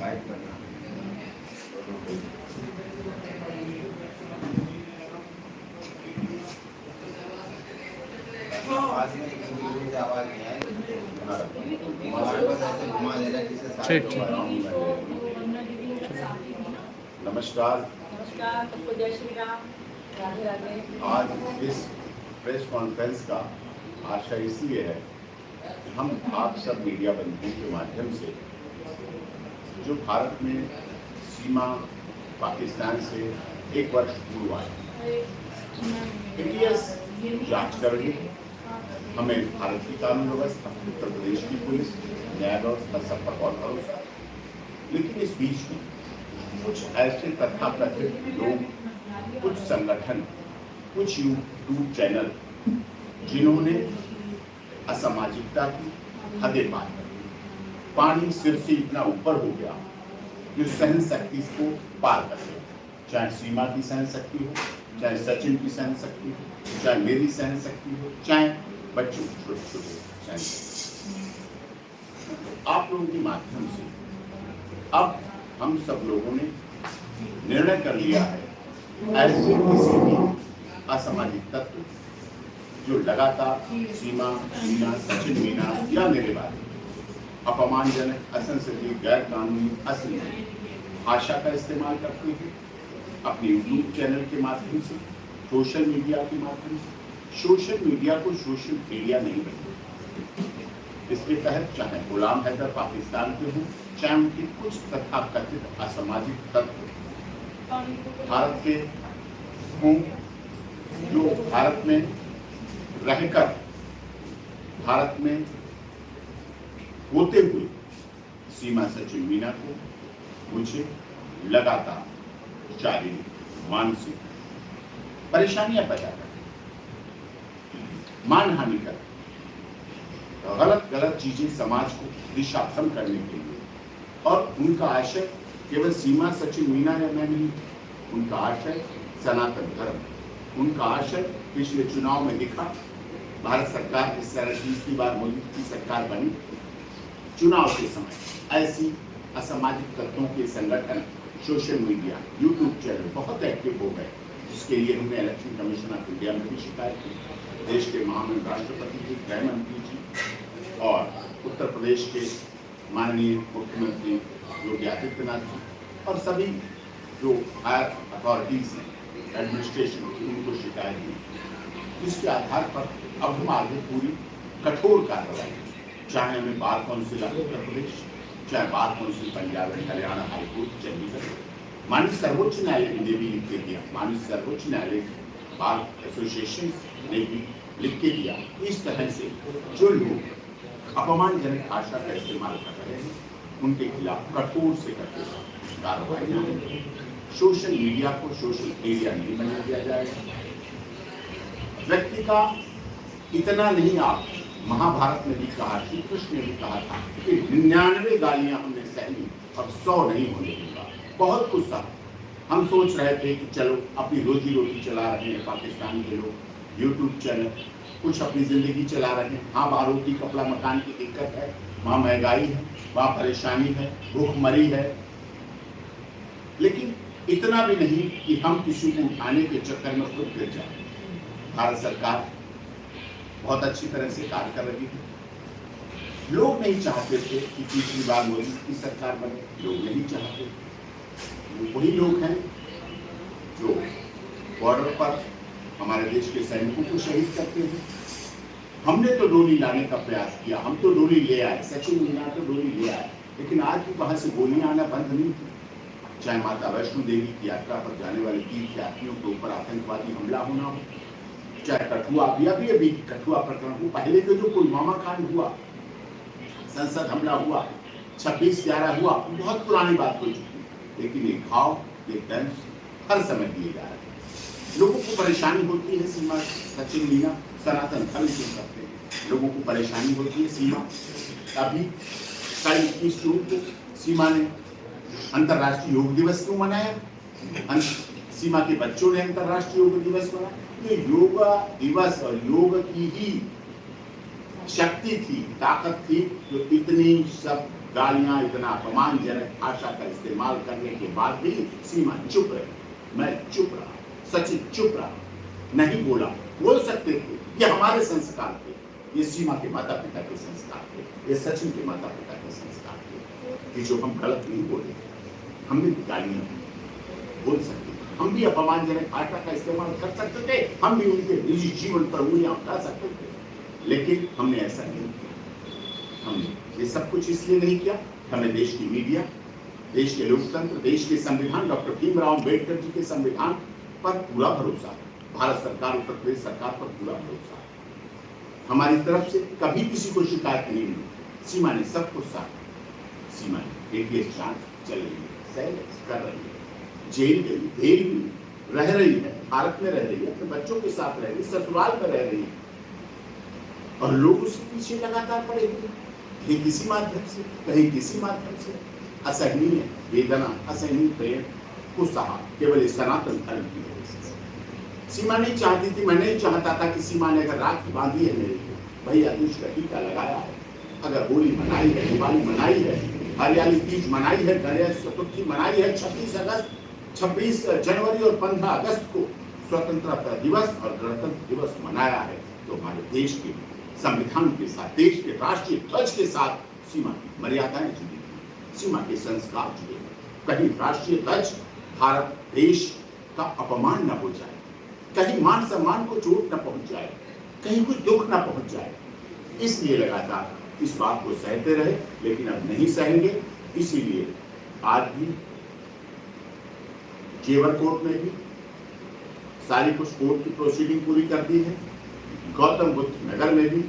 Guide करना। आवाज में एक आवाज नहीं आई, घुमा देना जिससे सारे ठीक नमस्कार। नमस्कार, सबको जय श्री राम, राधे राधे। आज इस प्रेस कॉन्फ्रेंस का आशय इसलिए है कि हम आप सब मीडिया बंधुओं के माध्यम से जो भारत में सीमा पाकिस्तान से 1 वर्ष पूर्व आए इतिहास जांच करेंगे। हमें भारत की कानून व्यवस्था, उत्तर प्रदेश की पुलिस, न्याय व्यवस्था सब पर बहुत भरोसा। लेकिन इस बीच में कुछ ऐसे तथाकथित लोग, कुछ संगठन, कुछ यूट्यूब चैनल जिन्होंने असामाजिकता की हदें पार कर दी। पानी सिर से इतना ऊपर हो गया जो सहन शक्ति को पार कर गया। चाहे सीमा की सहन शक्ति हो, चाहे सचिन की सहन शक्ति हो, चाहे मेरी सहन शक्ति हो, चाहे बच्चों की छोटे छोटे सहन शक्ति। आप लोगों के माध्यम से अब हम सब लोगों ने निर्णय कर लिया है ऐसे किसी भी असामाजिक तत्व जो लगातार सीमा मीना, सचिन मीना या मेरे बारे में अपमानजनक, असंसदीय, गैर कानूनी, अश्लील भाषा का इस्तेमाल करते हैं अपने यूट्यूब चैनल के माध्यम से, सोशल मीडिया के माध्यम से। सोशल मीडिया को सोशल मीडिया नहीं बनते। इसके तहत चाहे गुलाम हैदर पाकिस्तान के हों, चाहे उनके कुछ तथाकथित असामाजिक तत्व भारत के हों, जो भारत में रहकर भारत में होते हुए सीमा, सचिन मीना को मुझे लगातार शारीरिक, मानसिक परेशानियां पैदा कर, मानहानि कर, गलत चीजें समाज को दिशाभ्रम करने के लिए। और उनका आशय केवल सीमा, सचिन मीना या मैं नहीं, उनका आशय सनातन धर्म। उनका आशय पिछले चुनाव में दिखा। भारत सरकार इस तरह तीसरी बार मोदी की सरकार बनी, चुनाव के समय ऐसी असामाजिक तत्वों के संगठन, सोशल मीडिया, यूट्यूब चैनल बहुत एक्टिव हो गए, जिसके लिए हमने इलेक्शन कमीशन ऑफ इंडिया में भी शिकायत की। देश के महामहिम राष्ट्रपति जी, गृह मंत्री जी और उत्तर प्रदेश के माननीय मुख्यमंत्री योगी आदित्यनाथ जी और सभी जो हायर अथॉरिटीज हैं, एडमिनिस्ट्रेशन की, उनको शिकायत दी। इसके आधार पर अब हम आगे पूरी कठोर कार्रवाई, चाहे हमें बार काउंसिल उत्तर प्रदेश, चाहे bar council Punjab and Haryana, high court Chandigarh, माननीय सर्वोच्च न्यायालय ने भी लिख के दिया, माननीय सर्वोच्च न्यायालय बार एसोसिएशन ने भी लिख के दिया। इस तरह से जो लोग अपमानजनक भाषा का इस्तेमाल कर रहे हैं उनके खिलाफ कठोर से कठोर कार्रवाई होगी। सोशल मीडिया को सोशल मीडिया नहीं बना दिया जाएगा। व्यक्ति का इतना नहीं, आप महाभारत में भी कहा, श्री कृष्ण ने भी कहा था कि 99 गालियां हमने सहली, अब 100 नहीं होने दूंगा। बहुत गुस्सा। हम सोच रहे थे कि चलो अपनी रोजी रोटी चला रहे हैं पाकिस्तान के लोग, यूट्यूब चैनल, कुछ अपनी जिंदगी चला रहे हैं। हाँ, वहाँ रोटी कपड़ा मकान की दिक्कत है, वहाँ महंगाई है, वहाँ परेशानी है, भूखमरी है, लेकिन इतना भी नहीं कि हम किसी को उठाने के चक्कर में खुद गिर जाए। भारत सरकार बहुत अच्छी तरह से कार्य कर रही है। लोग नहीं चाहते थे कि तीसरी बार मोदी की सरकार बने, लोग नहीं चाहते। वही लोग हैं जो बॉर्डर पर हमारे देश के सैनिकों को शहीद करते हैं। हमने तो डोली लाने का प्रयास किया, हम तो डोली ले आए, सचिन मीना तो डोली ले आए, लेकिन आज भी वहां से गोलियां आना बंद नहीं थी। चाहे माता वैष्णो देवी की यात्रा पर जाने वाले तीर्थ यात्रियों के ऊपर आतंकवादी हमला होना हो, चाहे कठुआ, अभी कठुआ प्रकरण हो, पहले तो जो पुलवामा कांड हुआ, संसद हमला हुआ, 26/11 हुआ, बहुत पुरानी बात हो चुकी, लेकिन ये घाव, ये दंश हर समय दिए जा रहे हैं। लोगों को परेशानी होती है, सीमा, सचिन मीना सनातन धर्म क्यों करते हैं, लोगों को परेशानी होती है। सीमा अभी कल 21 जून को सीमा ने अंतर्राष्ट्रीय योग दिवस क्यों मनाया? सीमा के बच्चों ने अंतर्राष्ट्रीय योग दिवस मनाया। ये योग दिवस और योग की ही शक्ति थी, ताकत थी, जो इतनी सब गालियां, इतना अपमानजनक भाषा का इस्तेमाल करने के बाद भी सीमा चुप रही। मैं चुप रहा, सचिन चुप रहा, नहीं बोला। बोल सकते थे, ये हमारे संस्कार थे, ये सीमा के माता पिता के संस्कार थे, ये सचिन के माता पिता के संस्कार थे कि जो हम गलत नहीं बोले। हम भी गालियां बोल सकते थे, हम भी अपमानजनक भाषा का इस्तेमाल कर सकते थे, हम भी उनके निजी जीवन पर उंगलियां उठा सकते थे, लेकिन हमने ऐसा नहीं किया। हमने ये सब कुछ इसलिए नहीं किया, हमें देश की मीडिया, देश के लोकतंत्र, देश के संविधान, डॉक्टर भीमराव अम्बेडकर जी के संविधान पर पूरा भरोसा है। भारत सरकार, उत्तर प्रदेश सरकार पर पूरा भरोसा है। हमारी तरफ से कभी किसी को शिकायत नहीं मिली। सीमा ने सब कुछ साथ, सीमा ने एटीएस जांच चल रही है, सर्विस कर रही है, जेल गई, जेल भी रह रही है, भारत में रह रही है, अपने बच्चों के साथ रह रही है, ससुराल में रह रही है, और लोग उसके पीछे लगातार पड़े हुए, कहीं किसी माध्यम से, कहीं किसी माध्यम से। असहनीय वेदना, असहनीय प्रेम को सहा केवल इस सनातन धर्म की वजह से। सीमा नहीं चाहती थी, मैं नहीं चाहता था कि सीमा ने अगर राखी बांधी है मेरे को, भैया दूज का टीका लगाया है, अगर होली मनाई है, दिवाली मनाई है, हरियाली तीज मनाई है, गणेश चतुर्थी मनाई है, 26 जनवरी और 15 अगस्त को स्वतंत्रता दिवस और गणतंत्र दिवस मनाया है, तो हमारे देश के संविधान के साथ, देश के राष्ट्रीय ध्वज के साथ सीमा की मर्यादाएं जुड़ी, सीमा के संस्कार जुड़े। कहीं राष्ट्रीय ध्वज भारत देश का अपमान न हो जाए, कहीं मान सम्मान को चोट न पहुंच जाए, कहीं कुछ दुख न पहुंच जाए, इसलिए लगातार इस बात को सहते रहे, लेकिन अब नहीं सहेंगे। इसीलिए आज भी जेवर कोर्ट में भी सारी कुछ कोर्ट की प्रोसीडिंग पूरी कर दी है। गौतम बुद्ध नगर में भी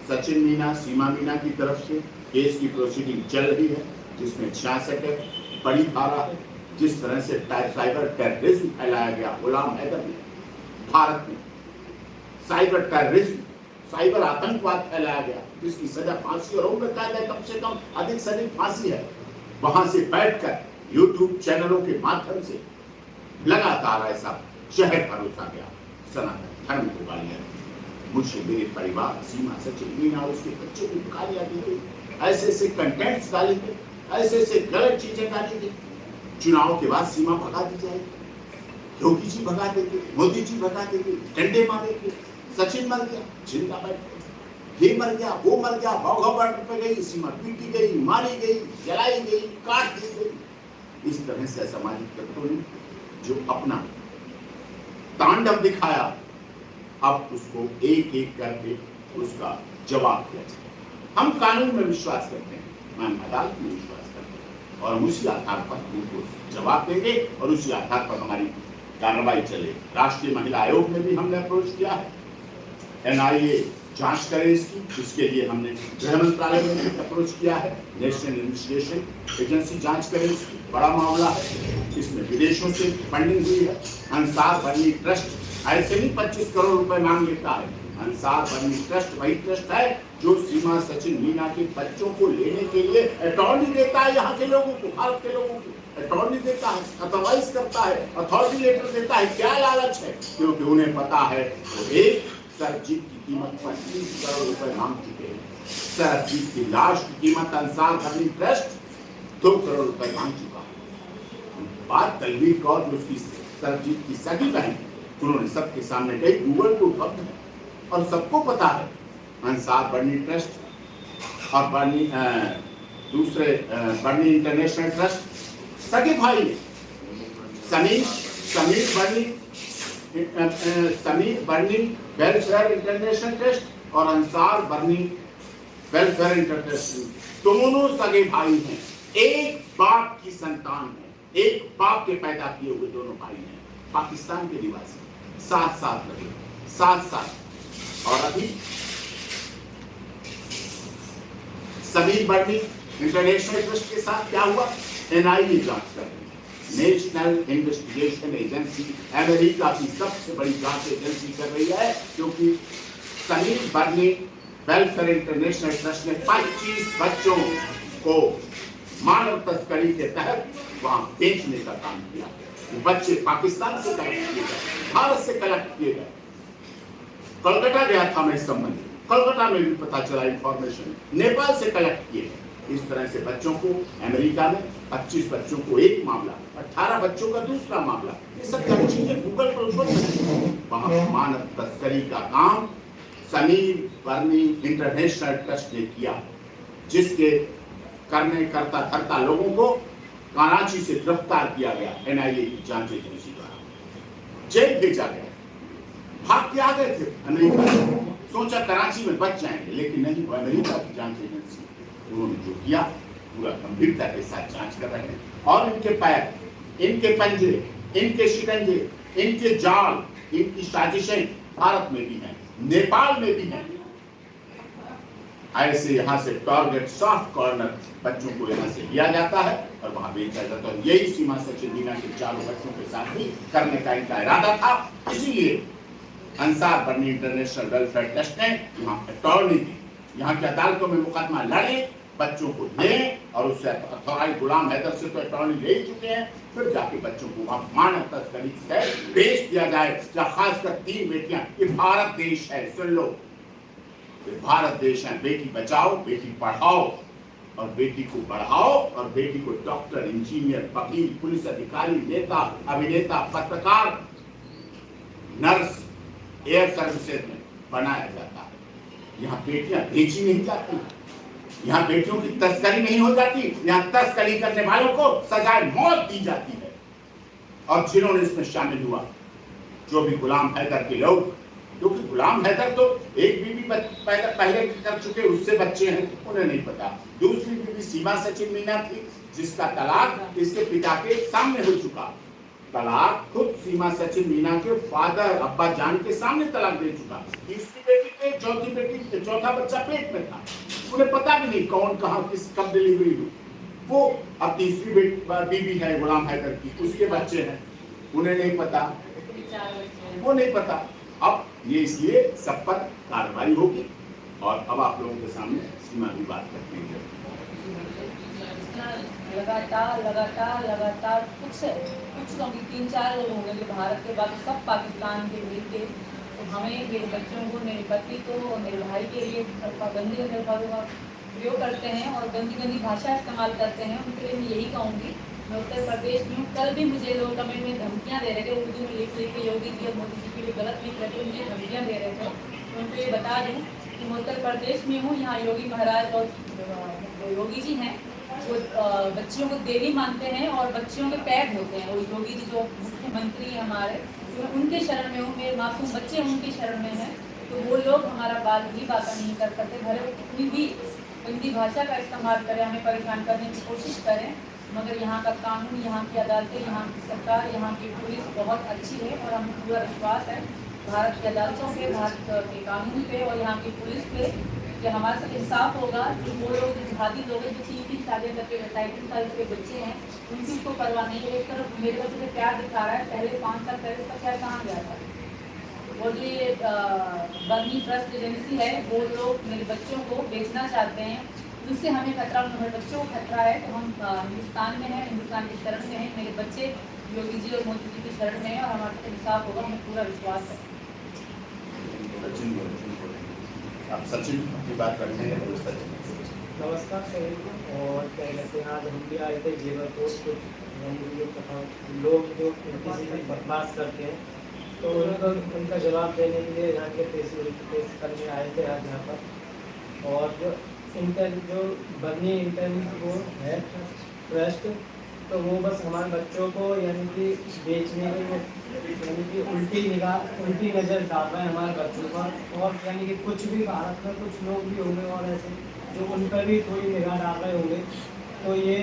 सचिन मीना, सीमा मीना की तरफ से केस की प्रोसीडिंग चल रही है, जिसमें 66 बड़ी धारा है। जिस तरह से साइबर टेररिज्म फैलाया गया गुलाम हैदर ने भारत में, साइबर टेररिज्म, साइबर आतंकवाद फैलाया गया, जिसकी सजा फांसी और उम्र कैद है, कम से कम अधिक से अधिक फांसी है। वहां से बैठकर यूट्यूब चैनलों के माध्यम से लगातार ऐसा शहर भरोसा गया, सनातन धर्म को गालियां दी, मुझे, मेरे परिवार, सीमा, सचिन मीना और उसके बच्चों को गालियां दी गई, ऐसे ऐसे कंटेंट्स डाले गए, ऐसे ऐसे गलत चीजें डाली गई। चुनाव के बाद सीमा भगा दी जाएगी, योगी जी भगा देंगे, मोदी जी भगा देंगे, डंडे मारेंगे, सचिन मर गया, जिंदा बैठ ये मर गया, वो मर गया, भौगो बॉर्डर पे गई, सीमा पीटी गई, मारी गई, जलाई गई, काट दी गई। इस तरह से असामाजिक तत्वों ने जो अपना तांडव दिखाया, अब उसको एक एक करके उसका जवाब दिया जाए। हम कानून में विश्वास करते हैं, हम अदालत में विश्वास करते हैं, और हम उसी आधार पर उनको जवाब देंगे और उसी आधार पर हमारी कार्रवाई चलेगी। राष्ट्रीय महिला आयोग में भी हमने अप्रोच किया है, NIA जांच करे इसकी, इसके लिए हमने गृह मंत्रालय में भी अप्रोच किया है, नेशनल इन्वेस्टिगेशन एजेंसी जांच करे इसकी, बड़ा मामला है, इसमें विदेशों से फंडिंग हुई है। अंसार बर्नी ट्रस्ट ऐसे नहीं 25 करोड़ रुपए मांग लेता है, अंसार बर्नी ट्रस्ट वही ट्रस्ट है जो सीमा, सचिन मीना के बच्चों को लेने के लिए अटॉर्नी देता है, यहाँ के लोगों को, भारत के लोगों को अटॉर्नी देता है, अथॉराइज करता है, अथॉरिटी लेटर देता है। क्या लालच है? क्योंकि उन्हें पता है वो एक सरजीत की कीमत 25 करोड़ रुपए मांग चुके हैं। सरजीत की लाश की कीमत अंसार बर्नी ट्रस्ट 2 करोड़ रुपए मांग चुका है। बात तलवीर कौर, जो उसकी सरजीत की सगी बहन, उन्होंने सबके सामने कही, गूगल को उपलब्ध है और सबको पता है। अंसार बर्नी ट्रस्ट और बर्नी दूसरे बर्नी इंटरनेशनल ट्रस्ट सगे भाई है। समीर बर्नी वेलफेयर इंटरनेशनल ट्रस्ट और अंसार बर्नी वेलफेयर इंटरनेशनल, दोनों सगे भाई हैं, एक बाप की संतान है, एक बाप के पैदा किए हुए दोनों भाई हैं, पाकिस्तान के निवासी, साथ साथ रहे, साथ साथ। और अभी समीर बर्नी इंटरनेशनल ट्रस्ट के साथ क्या हुआ? NIA जांच कर रही है, नेशनल इन्वेस्टिगेशन एजेंसी, अमेरिका की सबसे बड़ी जांच एजेंसी कर रही है, क्योंकि समीर बर्नी वेलफेयर इंटरनेशनल ट्रस्ट ने 25 बच्चों को मानव तस्करी के तहत वहां बेचने का काम किया। बच्चे पाकिस्तान से कलेक्ट किए गए, भारत से कलेक्ट किए गए। कलकत्ता गया था मैं इस संबंध में, कलकत्ता में भी पता चला इंफॉर्मेशन, नेपाल से कलेक्ट किए गए इस तरह से बच्चों को अमेरिका में 25 बच्चों को एक मामला, 18 बच्चों का दूसरा मामला, ये सब चीजें गूगल पर उपलब्ध। वहां मानव तस्करी का काम समीर वर्नी इंटरनेशनल ट्रस्ट ने किया, जिसके करता धरता लोगों को कराची से गिरफ्तार किया गया NIA की जांच एजेंसी द्वारा, जेल भेजा गया, भाग के आ गए थे अमेरिका, सोचा कराची में बच जाएंगे, लेकिन नहीं, वो अमेरिका की जांच एजेंसी उन्होंने जो किया पूरा गंभीरता के साथ जांच कर रहे हैं। और इनके पैर, इनके पंजे, इनके शिकंजे, इनके जाल, इनकी साजिशें भारत में भी हैं, नेपाल में भी हैं। ऐसे यहाँ से टारगेट सॉफ्ट कॉर्नर बच्चों को यहाँ से लिया जाता है और वहां बेचा जाता है। यही सीमा सचिन मीना के चारों बच्चों के साथ भी करने का इनका इरादा था। इसीलिए अंसार बर्नी इंटरनेशनल वेलफेयर ट्रस्ट ने यहाँ अटॉर्नी दी, यहाँ की अदालतों में मुकदमा लड़े, बच्चों को लें, और उससे अथॉराइज गुलाम हैदर से तो अटॉर्नी ले चुके हैं, फिर जाके बच्चों को वहां मानव तस्करी से बेच दिया जाए। खासकर 3 बेटियां, ये भारत देश है, सुन लो, ये भारत देश है। बेटी बचाओ, बेटी पढ़ाओ, और बेटी को बढ़ाओ, और बेटी को डॉक्टर, इंजीनियर, वकील, पुलिस अधिकारी, नेता, अभिनेता, पत्रकार, नर्स, एयर सर्विसेज में बनाया जाता है। यहाँ बेटियां बेची नहीं जाती, यहाँ बेटियों की तस्करी नहीं हो जाती, यहाँ तस्करी करने वालों को सजाए मौत दी जाती है। और जिन्होंने इसमें शामिल हुआ, जो भी गुलाम हैदर के लोग, क्योंकि गुलाम हैदर तो एक बीवी पहले कर चुके, उससे बच्चे हैं, उन्हें नहीं पता। दूसरी बीवी सीमा सचिन मीना थी, जिसका तलाक इसके पिता के सामने हो चुका। तलाक खुद सीमा सचिन मीना के फादर अब्बा जान के सामने तलाक दे चुका। तीसरी बेटी के, चौथी बेटी के, चौथा बच्चा पेट में था, उन्हें पता भी नहीं कौन कहां किस कब डिलीवरी हुई। वो अब तीसरी बीवी है गुलाम हैदर की, उसके बच्चे हैं, उन्हें नहीं पता, वो नहीं पता। अब ये इसलिए सब पर कार्रवाई होगी। और अब आप लोगों के सामने सीमा की बात करते हैं। लगातार कुछ कभी 3-4 लोग होंगे जो भारत के बाद सब पाकिस्तान के मिलके, तो हमें, मेरे बच्चों को, मेरे पति को और मेरे भाई के लिए गंदी अल्फाजों का प्रयोग करते हैं और गंदी भाषा इस्तेमाल करते हैं। उनके लिए मैं यही कहूँगी, मैं उत्तर प्रदेश में हूँ। कल भी मुझे लोग कमेंट में धमकियाँ दे रहे थे, उर्दू में लिख के योगी जी और मोदी जी के लिए गलत लिख रहे थे, मुझे धमकियाँ दे रहे थे। तो उनको ये बता दूँ कि मैं उत्तर प्रदेश में हूँ, यहाँ योगी महाराज और योगी जी हैं, वो बच्चियों को देवी मानते हैं और बच्चियों के पैर होते हैं। वो योगी जी जो मुख्यमंत्री हैं हमारे, तो मैं उनके शरण में हूँ, मेरे मासूम बच्चे उनके शरण में हैं। तो वो लोग हमारा बाल भी बात नहीं कर सकते, भले वो कितनी भी हिंदी भाषा का इस्तेमाल करें, हमें परेशान करने की कोशिश करें, मगर यहाँ का कानून, यहाँ की अदालतें, यहाँ की सरकार, यहाँ की पुलिस बहुत अच्छी है और हमें पूरा विश्वास है भारत की अदालतों पे, भारत के कानून पे और यहाँ की पुलिस पे कि हमारे साथ इंसाफ होगा। जो वो लोग, जो जिहादी लोग हैं, जो 3 शादियाँ करके 2.5 साल के बच्चे हैं, उनकी उसको परवाह नहीं है। एक तरफ मेरे बच्चे से प्यार दिखा रहा है, पहले 5 साल पहले उसका प्यार कहाँ गया था। और जो ये बर्नी ट्रस्ट एजेंसी है, वो लोग मेरे बच्चों को बेचना चाहते हैं, उससे हमें खतरा, मेरे बच्चों को खतरा है। तो हम हिंदुस्तान में हैं, हिंदुस्तान की शरण में हैं, मेरे बच्चे योगी जी और मोदी जी की शरण में हैं और हमारे साथ इंसाफ होगा, हमें पूरा विश्वास है। आप सचिन की बात करते हैं। नमस्कार सभी को। और क्या कहते हैं, आज हम भी आए थे जेवर को, कुछ लोग जो किसी भी बदमाश करते हैं, तो उनका जवाब देने के लिए यहाँ के पेश करने आए थे आज यहाँ पर। और जो बर्नी इंटरनेट वो है ट्रस्ट, तो वो बस हमारे बच्चों को यानी कि बेचने के, यानी कि उल्टी नज़र डाल रहे हैं हमारे बच्चों पर। और यानी कि कुछ भी भारत में कुछ लोग भी होंगे और ऐसे जो उन पर भी थोड़ी निगाह डाल रहे होंगे। तो ये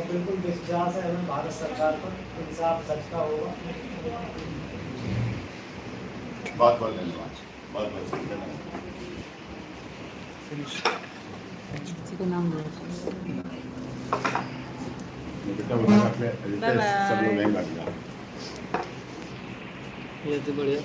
बिल्कुल विश्वास है हमें भारत सरकार पर, इंसाफ सच का होगा। बहुत बहुत धन्यवाद, बहुत बहुत धन्यवाद। किसी को नाम दो। सब लोग नहीं ये तो बढ़िया।